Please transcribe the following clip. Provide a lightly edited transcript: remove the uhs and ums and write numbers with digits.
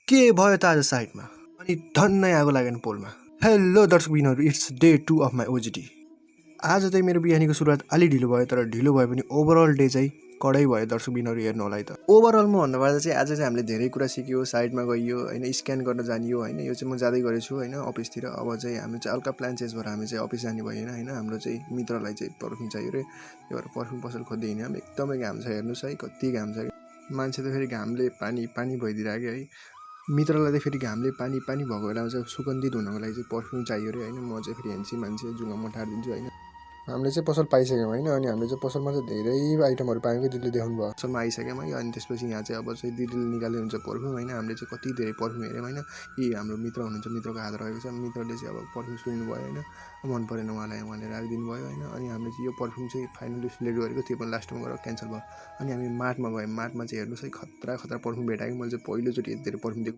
के भयो त आज साइडमा अनि धन्नै आगो लागेन पोलमा। हेलो दर्शकबिनहरू, it's day 2 of my OJT. आज चाहिँ मेरो बिहानीको सुरुवात अलि ढिलो भयो, तर ढिलो भए पनि ओभरअल डे चाहिँ कडै भयो दर्शकबिनहरू, हेर्नु होला है त। ओभरअलमा भन्नुपर्दा चाहिँ आज चाहिँ हामीले धेरै कुरा सिक्यो, साइडमा गइयो होइन, स्क्यान गर्न जानियो होइन। यो चाहिँ म जाँदै गरेछु होइन अफिसतिर। अब चाहिँ हामी चाहिँ हल्का प्लान चेन्ज भएर हामी चाहिँ अफिस जाने भएन होइन। हाम्रो चाहिँ मित्रलाई चाहिँ पर्फ्युम चाहियो रे, त्यो भएर पर्फ्युम पसल खोज्दै हिँड्यौँ। एकदमै घाम छ, हेर्नुहोस् है कति घाम छ। मान्छे त फेरि घामले पानी पानी भइदिइरहेको है। मित्रलाई चाहिँ फेरि घामले पानी पानी भएको बेलामा चाहिँ सुगन्धित हुनको लागि चाहिँ पर्फ्युम चाहियो अरे होइन। म चाहिँ फेरि हेन्सी मान्छे, जुङ्गा म ठारिदिन्छु होइन। हामीले चाहिँ पसल पाइसक्यौँ होइन। अनि हामीले चाहिँ पसलमा चाहिँ धेरै आइटमहरू पायौँ कि दिदीले देखाउनु भयो। पसलमा आइसक्यौँ है। अनि त्यसपछि यहाँ चाहिँ अब चाहिँ दिदीले निकाल्दै हुन्छ पर्फ्युम होइन। हामीले चाहिँ कति धेरै पर्फ्युम हेऱ्यौँ होइन। यी हाम्रो मित्र हुनुहुन्छ, मित्रको हात रहेको छ। मित्रले चाहिँ अब पर्फ्युम सुन्नु भयो होइन, मन परेन उहाँलाई, उहाँले राखिदिनु भयो होइन। अनि हामीले चाहिँ यो पर्फ्युम चाहिँ फाइनली सिलेक्ट गरेको, त्यो पनि लास्टमा गएर क्यान्सल भयो। अनि हामी मार्टमा गयौँ। मार्टमा चाहिँ हेर्नुहोस् है, खतरा खतरा पर्फ्युम भेटायो। मैले चाहिँ पहिलोचोटि यति धेरै पर्फ्युम देखेँ।